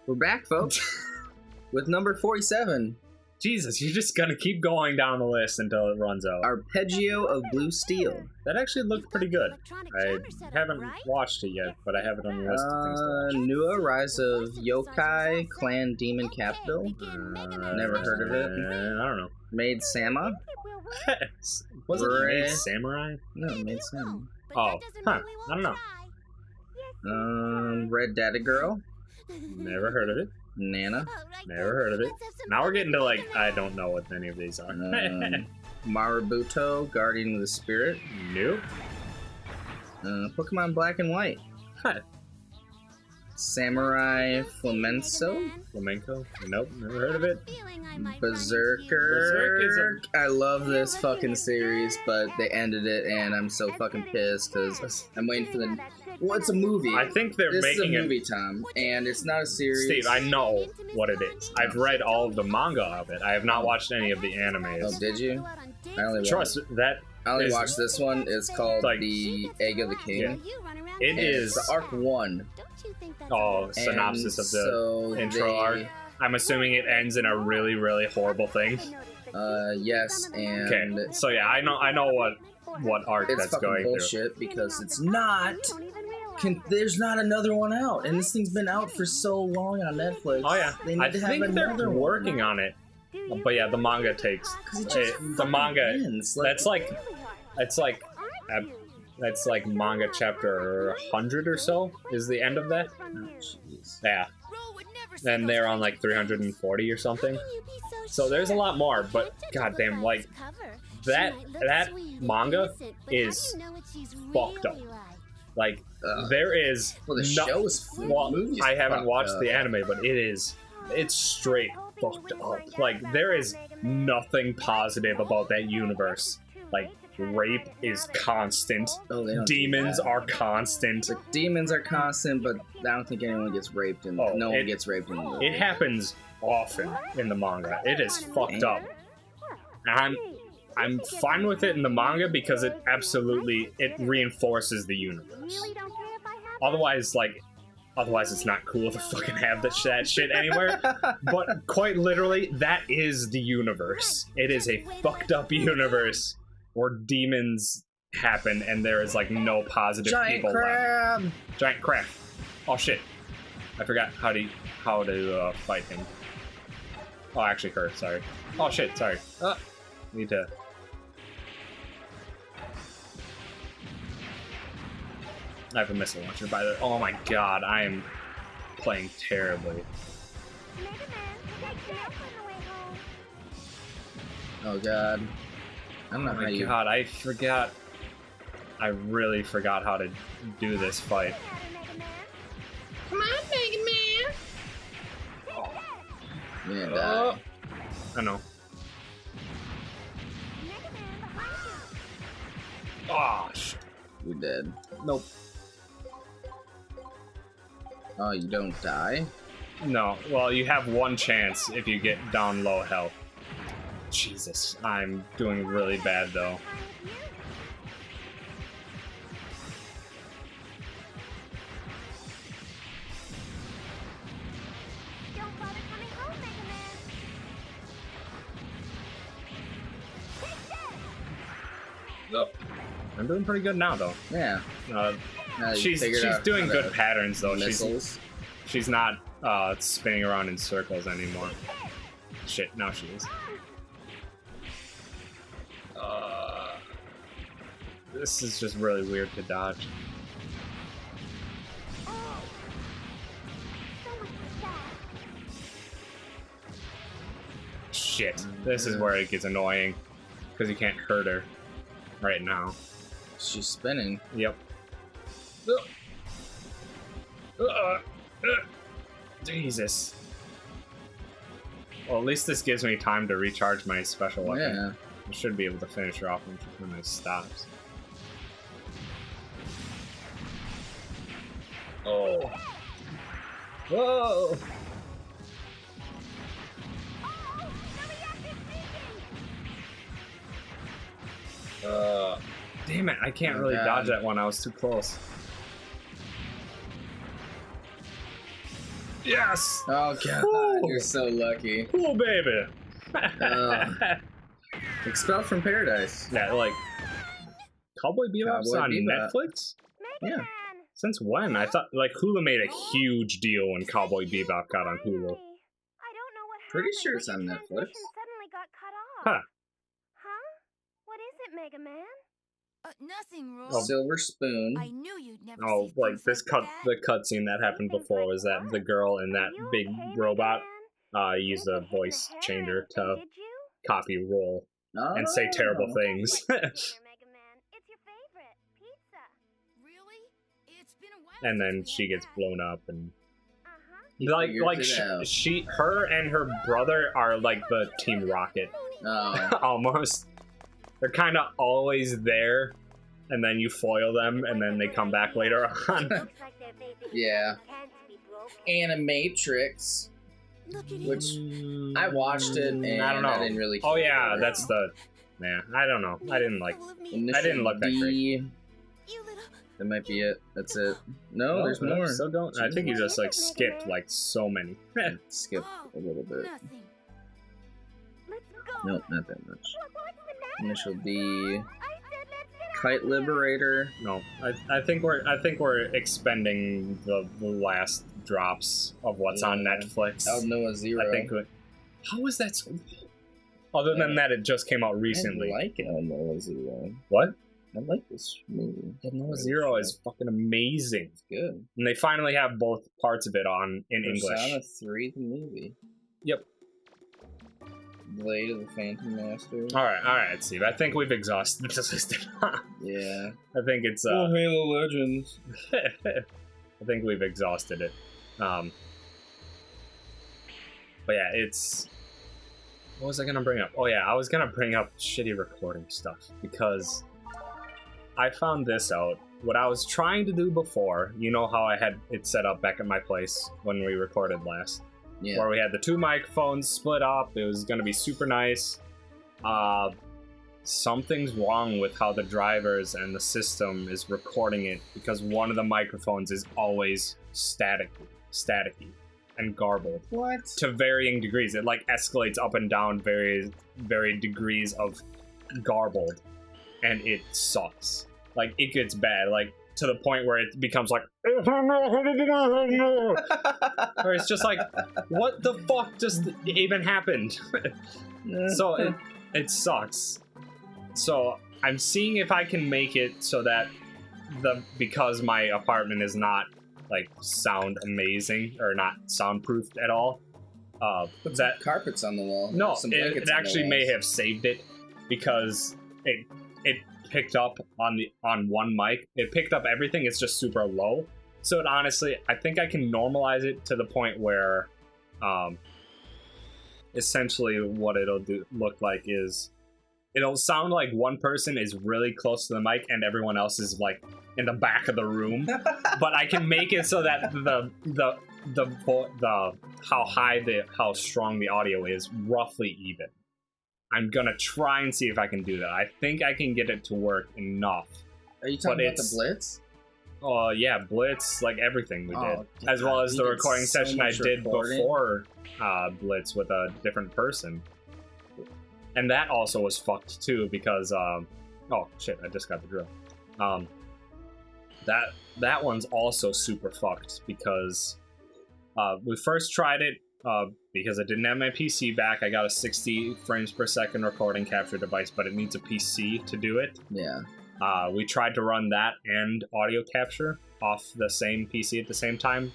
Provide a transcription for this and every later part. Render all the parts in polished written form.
We're back, folks. With number 47. Jesus, you're just gonna keep going down the list until it runs out. Arpeggio of Blue Steel. That actually looked pretty good. I haven't watched it yet, but I have it on the list of things to watch. Nua, Rise of Yokai Clan Demon Capital. Never heard of it. I don't know. Maid Sama. Was it Maid Samurai? No, Maid Sama. Oh, huh. I don't know. Red Data Girl. Never heard of it. Nana. Never heard of it. Now we're getting to, like, I don't know what any of these are. Marubuto, Guardian of the Spirit. Nope. Pokemon Black and White. Huh. Samurai Flamenco. Flamenco? Nope, never heard of it. Berserker. I love this fucking series, but they ended it, and I'm so fucking pissed because I'm waiting for the. Well, it's a movie. I think they're making a movie, Tom, and it's not a series. Steve, I know what it is. I've read all of the manga of it. I have not watched any of the animes. Oh, did you? I only watched this one. It's called like, The Egg of the King. Yeah. It is Arc 1. Oh, synopsis of the intro arc. I'm assuming it ends in a really, really horrible thing. Yes, and okay. So yeah, I know what arc that's going through. It's bullshit because it's not. There's not another one out, and this thing's been out for so long on Netflix. Oh yeah, I think they're working on it. But yeah, the manga takes the manga. That's like manga chapter 100 or so is the end of that. Oh, yeah, and they're on like 340 or something. So there's a lot more, but goddamn, like that manga is fucked up. Like there is. Well, the show is. I haven't watched the anime, but it's straight fucked up. Like there is nothing positive about that universe. Like rape is constant. Demons are constant. Like, demons are constant, but I don't think anyone gets raped. No one gets raped in the movie. It happens often in the manga. It is fucked up. And I'm fine with it in the manga because it reinforces the universe. Otherwise, it's not cool to fucking have that shit anywhere. But quite literally, that is the universe. It is a fucked up universe where demons happen and there is like no positive people left. Giant crab. Oh shit! I forgot how to fight him. Oh, actually, her. Sorry. Oh shit! Sorry. Need to. I have a missile launcher by the. Oh my god! I am playing terribly. Oh god. I don't know how you... God, I forgot. I really forgot how to do this fight. Come on, Mega Man! Oh. You're gonna die. I know. Oh, shit. You're dead. Nope. Oh, you don't die? No. Well, you have one chance if you get down low health. Jesus, I'm doing really bad though. Oh, I'm doing pretty good now though. Yeah. She's doing good patterns though. Missiles. She's not spinning around in circles anymore. Shit, now she is. This is just really weird to dodge. Shit, this is where it gets annoying. Because you can't hurt her right now. She's spinning. Yep. Jesus. Well, at least this gives me time to recharge my special weapon. Yeah. I should be able to finish her off when it stops. Oh. Whoa! Damn it, I can't really dodge that one. I was too close. Yes! Oh god, Ooh. you're so lucky. Cool, baby! Expelled from Paradise. Yeah, like, Cowboy Bebop's Cowboy on Bebop. Netflix? Yeah. Since when? I thought, like, Hulu made a huge deal when Cowboy Bebop got on Hulu. Pretty sure it's on Netflix. Huh. What is it, Mega Man? Nothing, Rule. Oh. Silver Spoon. I knew you'd never Oh, see like, things this like that. the cutscene that happened before was that the girl in that big robot used a voice changer to copy Roll and say terrible things. Really? It's been a while And then since she we had gets that. blown up and He like figures it out. her and her brother are like the Team Rocket Oh. almost. They're kind of always there, and then you foil them, and then they come back later on. Yeah. Animatrix, Look at which him. I watched it and I don't know. I didn't really Oh care yeah, for it. that's the. Yeah, I don't know. I didn't like. Initial I didn't look that D. great. You little... That might be it. That's it. No, there's no, more. So don't. I think you just like skipped like so many. Skip a little bit. Nothing. Nope, not that much. Initial D. Kite Liberator. No, I think we're expending the last drops of what's on Yeah. Netflix. Out Noah Zero. I think. How is that so? Other than that, it just came out recently. I like Out Noah Zero. What? I like this movie. Noah Zero is fucking amazing, It's good. and they finally have both parts of it on in Persona English. 3, the movie. Yep. Blade of the Phantom Master. All right, Steve. I think we've exhausted this list. Yeah. I think it's. Halo Legends. I think we've exhausted it. But yeah, it's. What was I gonna bring up? Oh yeah, I was gonna bring up shitty recording stuff because I found this out. What I was trying to do before, you know how I had it set up back at my place when we recorded last, Yeah. where we had the two microphones split up. It was gonna be super nice. Something's wrong with how the drivers and the system is recording it because one of the microphones is always staticky and garbled What? to varying degrees. It like escalates up and down varied degrees of garbled, and it sucks. Like it gets bad, like to the point where it becomes like, or it's just like, what the fuck just even happened? So it sucks. So I'm seeing if I can make it so that because my apartment is not like sound amazing or not soundproofed at all. Put That some carpets on the wall. no, Some it blankets on the actually may walls. have saved it because it picked up on one mic. It picked up everything. It's just super low. So it honestly, I think I can normalize it to the point where, essentially what it'll look like is it'll sound like one person is really close to the mic and everyone else is like in the back of the room. But I can make it so that how strong the audio is roughly even. I'm gonna try and see if I can do that. I think I can get it to work enough. Are you talking but about the it's- Blitz? Oh yeah, Blitz, like everything we did, Oh, as well God, as we the did recording so session I much did recording. before Blitz with a different person, and that also was fucked too because oh shit, I just got the drill. That one's also super fucked because we first tried it because I didn't have my PC back. I got a 60 frames per second recording capture device, but it needs a PC to do it. Yeah. We tried to run that and audio capture off the same PC at the same time.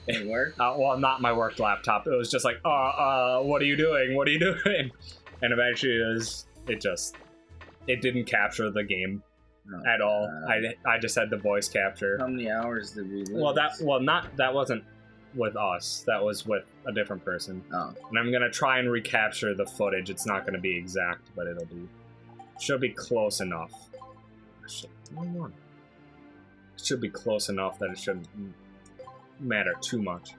It worked? Well, not my work laptop. It was just like, what are you doing? What are you doing? And eventually it didn't capture the game No. at all. I just had the voice capture. How many hours did we lose? That wasn't with us. That was with a different person. Oh. And I'm gonna try and recapture the footage. It's not gonna be exact, but should be close enough. Shit, it should be close enough that it shouldn't matter too much.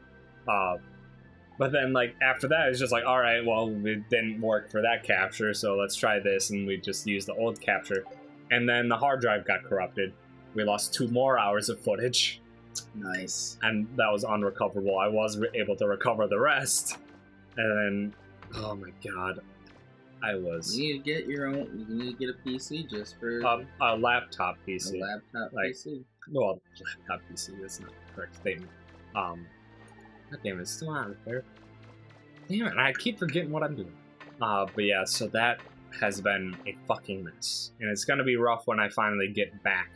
But then, like, after that, it's just like, all right, well, it didn't work for that capture, so let's try this, and we just used the old capture. And then the hard drive got corrupted. We lost 2 more hours of footage. Nice. And that was unrecoverable. I was able to recover the rest. And then, oh my god, I was... You need to get your own, you need to get a PC just for... a laptop PC. A laptop Like, PC? Well, laptop PC, that's not the correct statement. God damn it, it's still out there. Damn it, I keep forgetting what I'm doing. But yeah, so that has been a fucking mess. And it's gonna be rough when I finally get back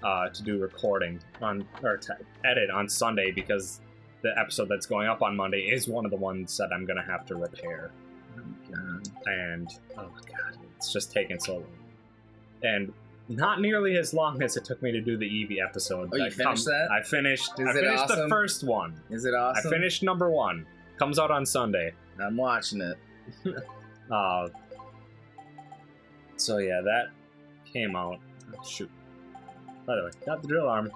to do recording or to edit on Sunday, because the episode that's going up on Monday is one of the ones that I'm gonna have to repair. Oh god. And oh god, it's just taking so long. And not nearly as long as it took me to do the Eevee episode. Oh, you finished that? I finished. Is I it finished awesome? the first one. Is it awesome? I finished number 1. Comes out on Sunday. I'm watching it. So yeah, that came out. Oh, shoot. By the way, got the drill arm.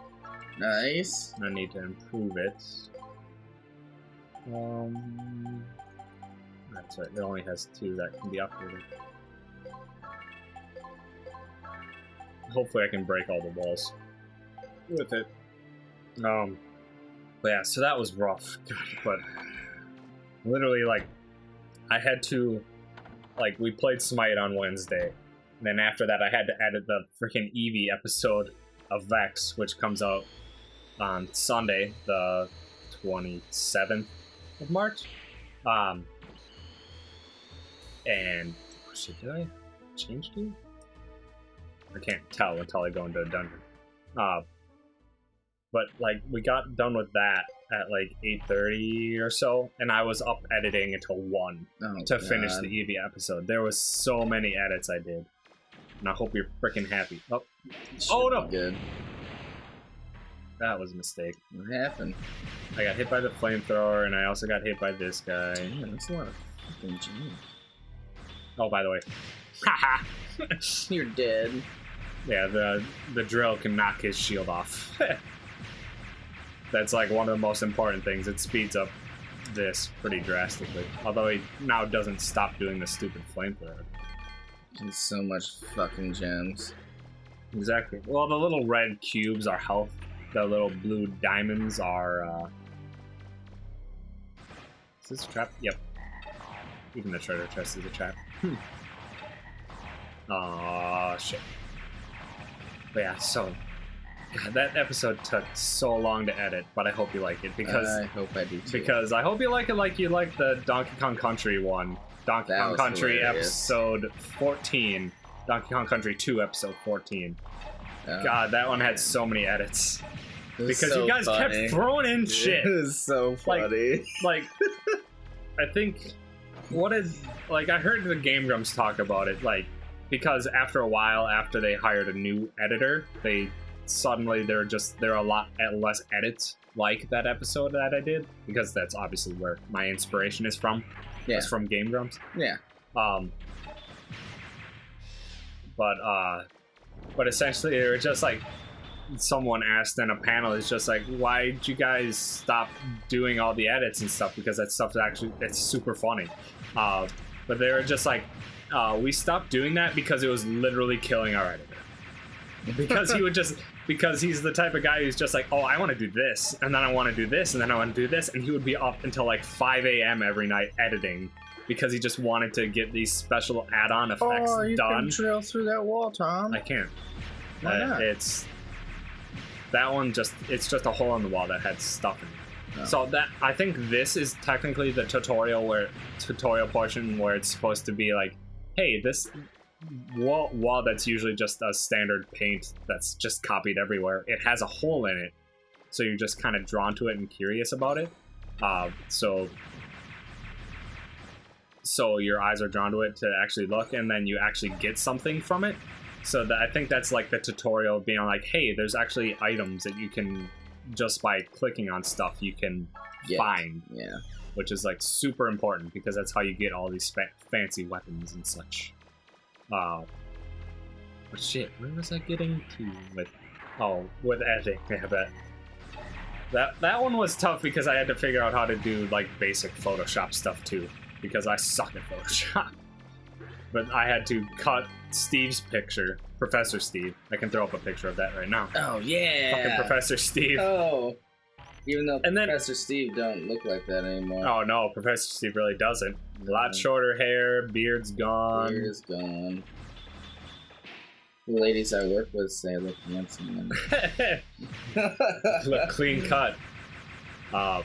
Nice. I need to improve it. That's right. It only has 2 that can be upgraded. Hopefully, I can break all the walls with it. But yeah, so that was rough. God, but literally, like, I had to, like, we played Smite on Wednesday. And then after that, I had to edit the freaking Eevee episode of Vex, which comes out on Sunday, the 27th of March. And shit, did I change to? I can't tell until I go into a dungeon. But like we got done with that at like 8:30 or so, and I was up editing until 1 to finish the Eevee episode. There was so many edits I did, and I hope you're freaking happy. Oh no! Good. That was a mistake. What happened? I got hit by the flamethrower, and I also got hit by this guy. Damn, that's a lot of fucking jam. Oh, by the way, haha, You're dead. yeah, the drill can knock his shield off. That's like one of the most important things. It speeds up this pretty drastically. Although he now doesn't stop doing the stupid flamethrower. There's so much fucking gems. Exactly. Well, the little red cubes are health. The little blue diamonds are, Is this a trap? Yep. Even the treasure chest is a trap. Aw, shit. But yeah, so... God, that episode took so long to edit, but I hope you like it, because... I hope I do too. Because I hope you like it like you like the Donkey Kong Country one. Donkey That Kong was Country hilarious. episode 14. Donkey Kong Country 2 episode 14. Oh. God, that one had so many edits. It was Because so you guys funny. kept throwing in shit. It was so funny. Like, I think, I heard the Game Grumps talk about it, like, because after a while, after they hired a new editor, there are a lot less edits like that episode that I did, because that's obviously where my inspiration is from. Yeah. It's from Game Grumps. Yeah. But essentially, they were just like, someone asked in a panel, it's just like, why did you guys stop doing all the edits and stuff? Because that stuff's actually, it's super funny. But they were just like, we stopped doing that because it was literally killing our editor. Because he would just, because he's the type of guy who's just like, oh, I want to do this, and then I want to do this, and then I want to do this, and he would be up until like 5 a.m. every night editing, because he just wanted to get these special add-on effects you done. can drill through that wall, Tom. I can't. Why not? It's that one. It's just a hole in the wall that had stuff in it. Oh. So that, I think this is technically the tutorial portion where it's supposed to be like, hey, this wall that's usually just a standard paint that's just copied everywhere, it has a hole in it, so you're just kind of drawn to it and curious about it. So your eyes are drawn to it to actually look, and then you actually get something from it. So I think that's like the tutorial being like, hey, there's actually items that you can, just by clicking on stuff, you can find. Yeah. Which is like super important, because that's how you get all these fancy weapons and such. But shit, where was I getting to with editing? Yeah, that one was tough, because I had to figure out how to do like basic Photoshop stuff too, because I suck at Photoshop. But I had to cut Steve's picture Professor Steve. I can throw up a picture of that right now. Oh yeah. Fucking Professor Steve. Oh. Even though And then- Professor Steve don't look like that anymore. Oh no, Professor Steve really doesn't. A lot shorter hair, beard's gone. Beard is gone. The ladies I work with say I look handsome. Look clean cut. I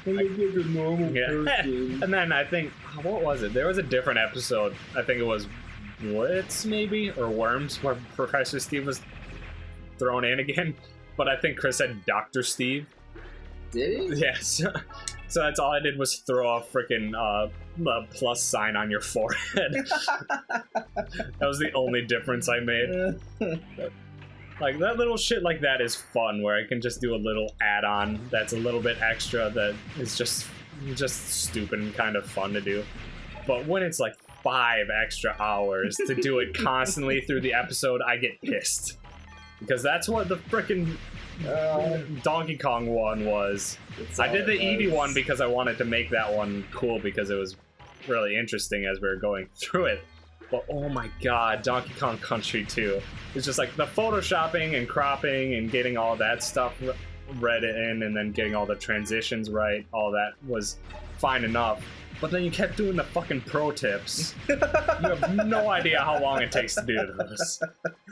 look like a normal Yeah. person. And then I think, what was it? There was a different episode. I think it was Blitz, maybe? Or Worms, where Professor Steve was thrown in again. But I think Chris said Dr. Steve. Did he? Yes. So that's all I did was throw a freaking plus sign on your forehead. That was the only difference I made. Like, that little shit like that is fun, where I can just do a little add-on that's a little bit extra that is just stupid and kind of fun to do. But when it's like 5 extra hours to do it constantly through the episode, I get pissed. Because that's what the frickin' Donkey Kong one was. I did the Eevee one because I wanted to make that one cool because it was really interesting as we were going through it. But oh my god, Donkey Kong Country 2. It's just like the photoshopping and cropping and getting all that stuff read in and then getting all the transitions right, all that was fine enough. But then you kept doing the fucking pro tips. You have no idea how long it takes to do those.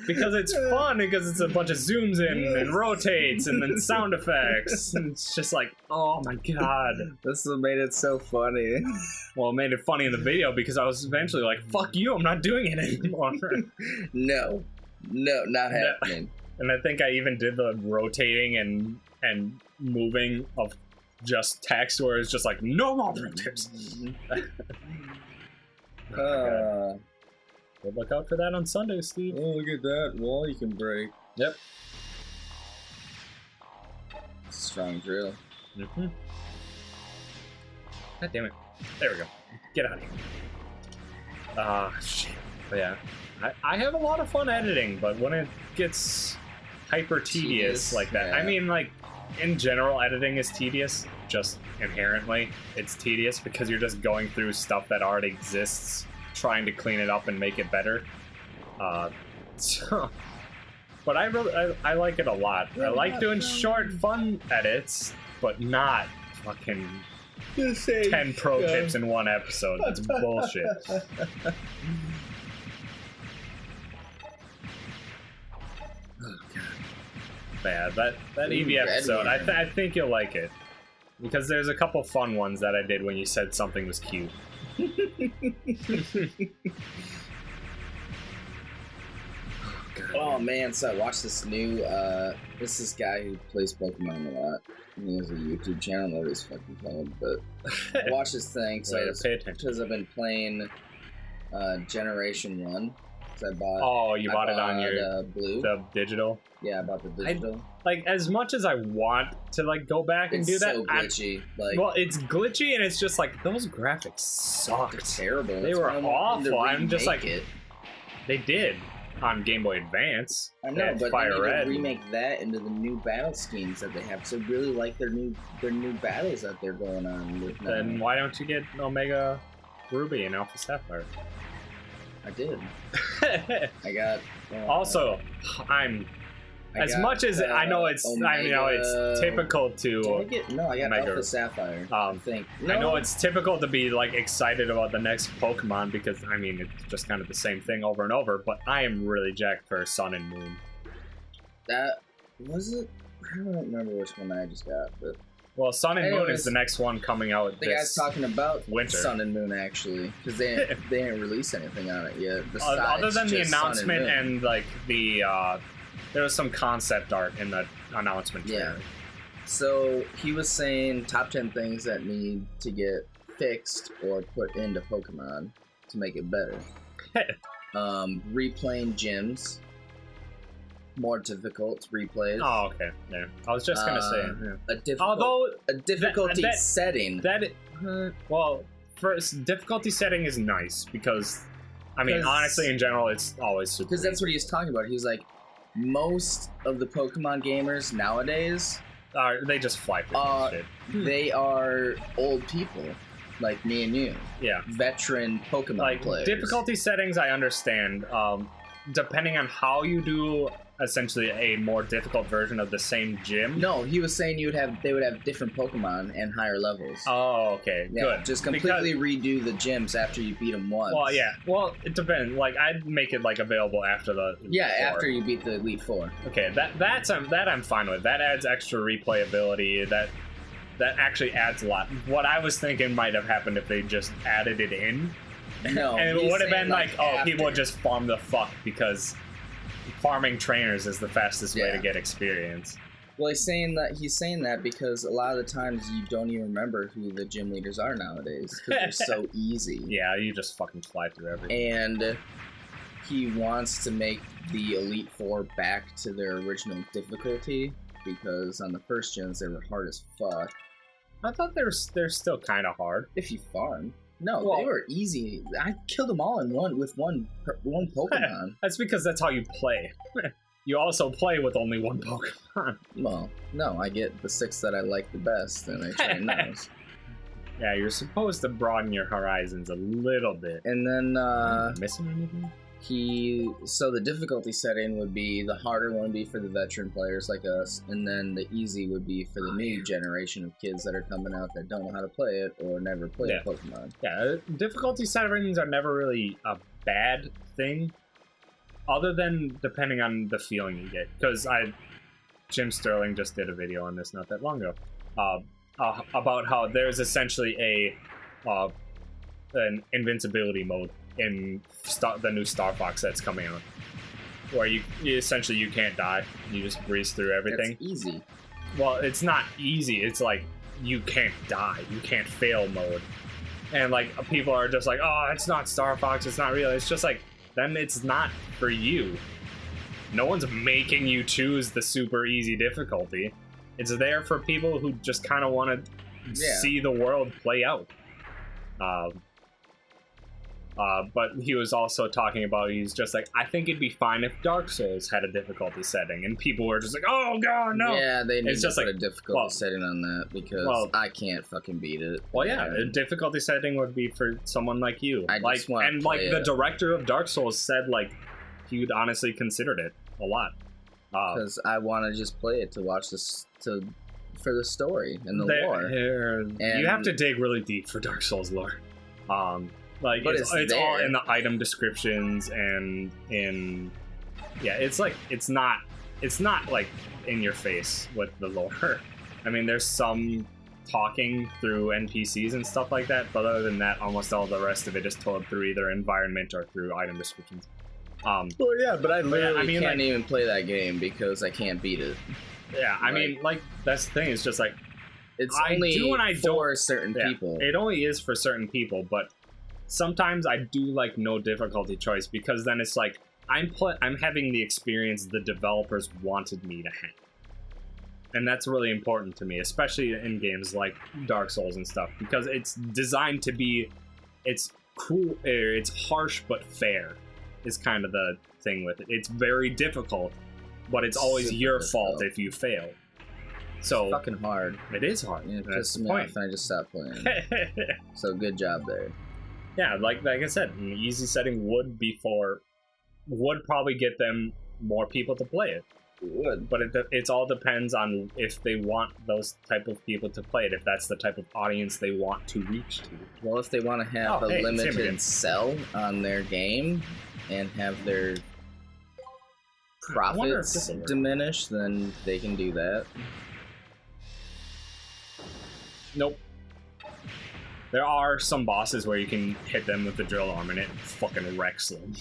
Because it's fun, because it's a bunch of zooms in and rotates and then sound effects. And it's just like, oh my god. This what made it so funny. Well, it made it funny in the video because I was eventually like, fuck you, I'm not doing it anymore. No, not happening. And I think I even did the rotating and moving of just text where it's just like, no more pro tips. Good look out for that on Sunday, Steve. Oh, look at that wall you can break. Yep. Strong drill. Mm-hmm. God damn it. There we go. Get out of here. Shit. But yeah. I have a lot of fun editing, but when it gets hyper tedious like that, yeah. I mean, like, in general, editing is tedious. Just inherently, it's tedious because you're just going through stuff that already exists, trying to clean it up and make it better. But I like it a lot. I like doing short, fun edits, but not fucking 10 pro tips in one episode. That's bullshit. Yeah, that Eevee episode, I think you'll like it. Because there's a couple fun ones that I did when you said something was cute. Oh man, so I watched this new, this guy who plays Pokemon a lot. He has a YouTube channel, I don't know what he's fucking called, but I watched this thing, so Pay attention. because I've been playing Generation 1. I bought, you bought it on your Blue. the digital. Yeah, I bought the digital. Like, as much as I want to like go back and It's do that, so glitchy. well, it's glitchy and it's just like those graphics sucked. They're terrible. They That's were why I'm wanting to awful. I'm just remake like, it. They did on Game Boy Advance. I know, They had but Fire they need Red. to remake that into the new battle schemes that they have. So I really like their new battles that they're going on with now. Then why don't you get Omega Ruby and Alpha Sapphire? I did. I got. Also, as much as I know it's typical to. Did I get? No, I got Omega. Alpha Sapphire. I think. No, I know it's typical to be like excited about the next Pokemon because I mean it's just kind of the same thing over and over. But I am really jacked for Sun and Moon. That was it. I don't remember which one I just got, but Well, Sun and Moon Anyways, is the next one coming out the this guy's talking about winter. Sun and Moon actually, because they didn't release anything on it yet. Other than the just Sun announcement Moon. and like the there was some concept art in the announcement trailer. Yeah. So he was saying top 10 things that need to get fixed or put into Pokemon to make it better. Replaying gyms. More difficult replays. Oh, okay. Yeah. I was just gonna say. Yeah. A difficulty that- setting. Well, first difficulty setting is nice because, I mean, 'Cause- honestly, in general, it's always super. Because that's what he was talking about. He was like, most of the Pokemon gamers nowadays, they just fly through that shit. they are old people, like me and you. Yeah. Veteran Pokemon Like players. difficulty settings, I understand. depending on how you do essentially a more difficult version of the same gym. No, he was saying they would have different Pokemon and higher levels. Oh, okay, Yeah, good. just completely redo the gyms after you beat them once. Well, yeah. Well, it depends. Like, I'd make it like available after the Yeah, 4. after you beat the Elite Four. Okay, that I'm fine with. That adds extra replayability. That actually adds a lot. What I was thinking might have happened if they just added it in. No, And it he's would have saying, been like, oh, after. people would just farm the fuck because farming trainers is the fastest way to Yeah. get experience. Well, he's saying that because a lot of the times you don't even remember who the gym leaders are nowadays because they're so easy. Yeah, you just fucking fly through everything. And he wants to make the Elite Four back to their original difficulty because on the first gens they were hard as fuck. I thought they're still kind of hard. If you farm. No, Well- they were easy. I killed them all in one Pokemon. That's because that's how you play. You also play with only one Pokemon. Well, no, I get the 6 that I like the best, and I train those. Yeah, you're supposed to broaden your horizons a little bit. And then Missing anything? so the difficulty setting would be the harder one would be for the veteran players like us, and then the easy would be for the new generation of kids that are coming out that don't know how to play it or never played Yeah. Pokemon. Yeah, difficulty settings are never really a bad thing, other than depending on the feeling you get. Because Jim Sterling just did a video on this not that long ago, about how there's essentially an invincibility mode in the new Star Fox that's coming out, where you essentially you can't die, you just breeze through everything. That's easy. Well, it's not easy. It's like you can't die, you can't fail mode, and like people are just like, oh, it's not Star Fox, it's not real. It's just like, then it's not for you. No one's making you choose the super easy difficulty. It's there for people who just kind of want to see the world play out. But he was also talking about, he's just like, I think it'd be fine if Dark Souls had a difficulty setting, and people were just like, oh god, no. Yeah, they need It's to just put like, a difficulty setting on that because I can't fucking beat it. Well, yeah, the difficulty setting would be for someone like you. I like, just want and to like play the it. director of Dark Souls said, like, he would honestly considered it a lot. Because I want to just play it to watch this for the story and the lore. You have to dig really deep for Dark Souls lore. Like, But it's it's all there. in the item descriptions and in, yeah, it's like, it's not like in your face with the lore. I mean, there's some talking through NPCs and stuff like that, but other than that, almost all the rest of it is told through either environment or through item descriptions. Well, yeah, but I literally mean, can't like- even play that game because I can't beat it. Yeah, I mean, like, that's the thing, it's just like, It's I only do and I for don't. certain yeah, people. it only is for certain people, but sometimes I do like no difficulty choice, because then it's like, I'm having the experience the developers wanted me to have. And that's really important to me, especially in games like Dark Souls and stuff, because it's designed to be, it's cool, it's harsh but fair, is kind of the thing with it. It's very difficult, but it's always Super your difficult. fault if you fail. So It's fucking hard. it is hard. Yeah, it That's pissed the me point. off and I just stopped playing. So good job there. Yeah, like I said, an easy setting would probably get them more people to play it. It would. But it all depends on if they want those type of people to play it, if that's the type of audience they want to reach to. Well, if they want to have Oh, a hey, it's him again. limited sell on their game and have their I wonder if profits this'll work. diminish, then they can do that. Nope. There are some bosses where you can hit them with the drill arm and it fucking wrecks them.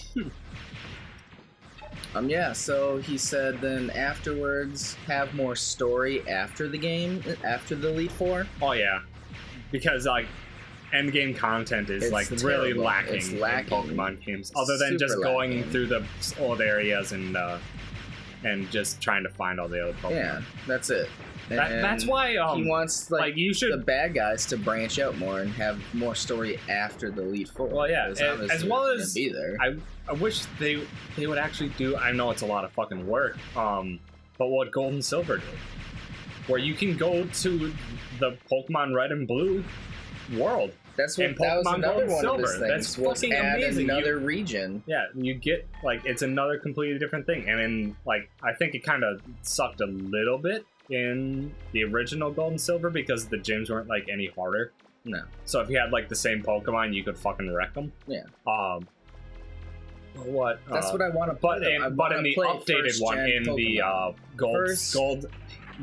Yeah, so he said then afterwards have more story after the game, after the Elite Four. Oh yeah, because like end game content is It's like really terrible. lacking, It's in lacking. Pokemon games, other than Super just going lacking. through the old areas and just trying to find all the other Pokemon. Yeah, that's it. That's And why he wants like you should. the bad guys to branch out more and have more story after the Elite Four. Well, yeah, because as obviously well they're gonna as- be there. I wish they would actually do. I know it's a lot of fucking work. But what Gold and Silver did, where you can go to the Pokemon Red and Blue world. That's what And that was Pokemon another Gold and one of his Silver. things. That's Was fucking add amazing. another region. Yeah, you get, like, it's another completely different thing. And then, like, I think it kind of sucked a little bit in the original Gold and Silver because the gyms weren't, like, any harder. No. So if you had, like, the same Pokemon, you could fucking wreck them. Yeah. What? That's what I want to play. But in the updated one, in the gold,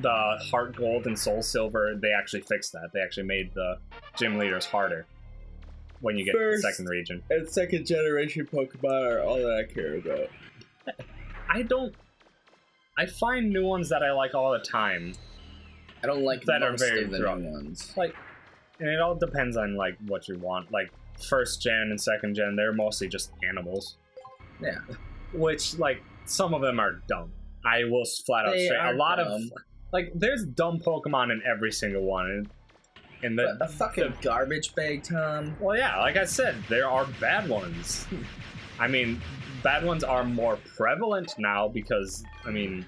the Heart Gold and Soul Silver, they actually fixed that. They actually made the gym leaders harder when you get to the second region. And second generation Pokemon are all that I care about. I find new ones that I like all the time. I don't like that most are very of the drunk. new ones. Like, and it all depends on like what you want. Like first gen and second gen, they're mostly just animals. Yeah. Which, like, some of them are dumb. I will flat out say a lot of, like, there's dumb Pokemon in every single one. And a fucking garbage bag, Tom. Well, yeah, like I said, there are bad ones. I mean, bad ones are more prevalent now because, I mean,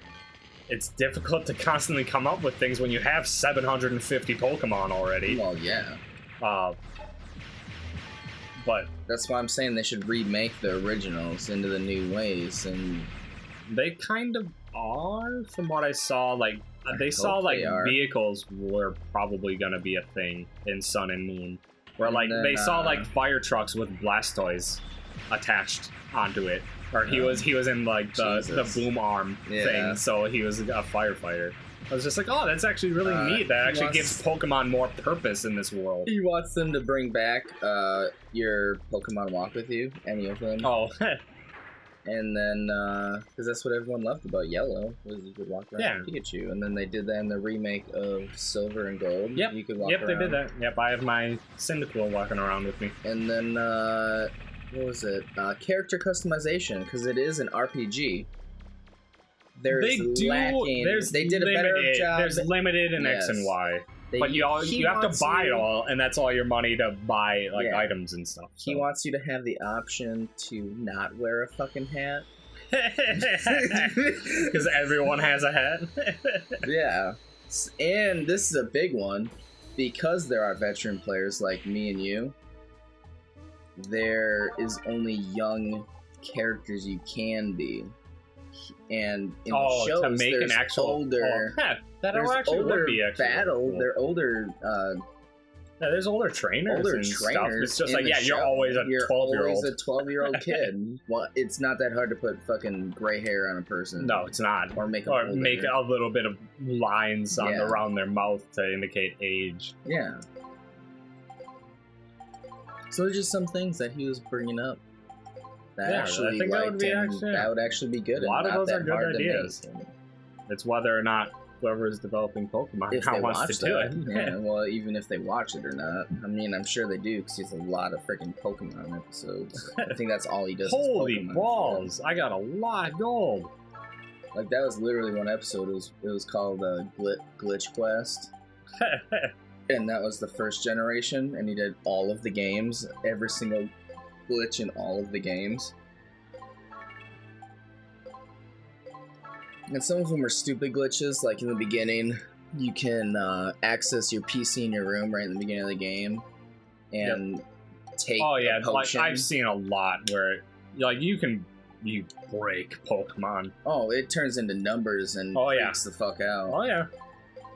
it's difficult to constantly come up with things when you have 750 Pokemon already. Well, yeah. But that's why I'm saying they should remake the originals into the new ways, and they kind of are, from what I saw. Like they saw like vehicles were probably gonna be a thing in Sun and Moon, where like they saw like fire trucks with Blastoise attached onto it, or he was in like the boom arm thing, so he was a firefighter. I was just like, oh, that's actually really neat. That actually gives Pokemon more purpose in this world. He wants them to bring back your Pokemon Walk with you, any of them. Oh. And then, because that's what everyone loved about Yellow, was you could walk around with Pikachu. And then they did that in the remake of Silver and Gold. Yep, you could walk around. They did that. Yep, I have my Cyndaquil walking around with me. And then, what was it? Character customization, because it is an RPG. They did a better job. There's limited in X and Y, but you have to buy it all, and that's all your money to buy like items and stuff. So. He wants you to have the option to not wear a fucking hat, because everyone has a hat. Yeah, and this is a big one because there are veteran players like me and you. There is only young characters you can be. And in the shows, to make there's an actual older, that'll actually would be actually battle. Cool. They're older. There's older trainers. Stuff. It's just like you're always a 12-year-old. Always a 12-year-old kid. Well, it's not that hard to put fucking gray hair on a person. No, it's not. Or make a little bit of lines around their mouth to indicate age. Yeah. So there's just some things that he was bringing up. I think that would actually be good. A lot of those are good ideas. It's whether or not whoever is developing Pokemon wants to do it. Yeah, well, even if they watch it or not. I mean, I'm sure they do because he has a lot of freaking Pokemon episodes. I think that's all he does. Holy balls! I got a lot of gold. Like that was literally one episode. It was called Glitch Quest. And that was the first generation, and he did all of the games, every single glitch in all of the games. And some of them are stupid glitches, like in the beginning, you can access your PC in your room right in the beginning of the game, and take a potion. Like I've seen a lot where, like, you break Pokemon. Oh, it turns into numbers and freaks the fuck out. Oh yeah,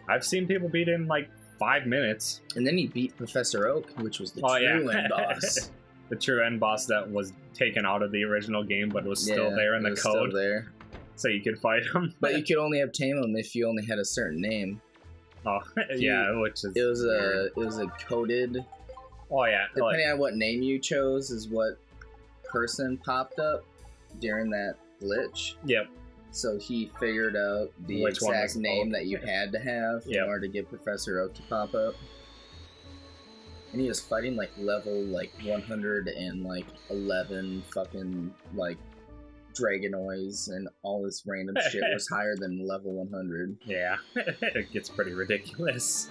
I've seen people beat it in like 5 minutes. And then he beat Professor Oak, which was the true end boss. The true end boss that was taken out of the original game, but was still there in the code. Still there. So you could fight him. But you could only obtain him if you only had a certain name. Oh, which is... It was a coded... Oh, yeah. Depending on what name you chose is what person popped up during that glitch. Yep. So he figured out the exact name that you had to have in order to get Professor Oak to pop up. And he was fighting like level 111 fucking like Dragonoids, and all this random shit was higher than level 100. Yeah, it gets pretty ridiculous.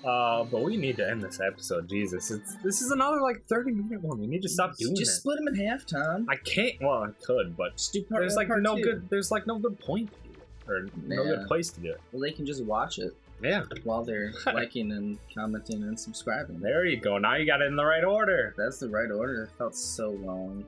But we need to end this episode. Jesus, this is another like 30-minute one. We need to stop doing it. Just split them in half, Tom. I can't. Well, I could, but there's like no good. There's like no good point to do it, or no good place to do it. Well, they can just watch it. Yeah. while they're liking and commenting and subscribing. There you go. Now you got it in the right order. That's the right order. It felt so long.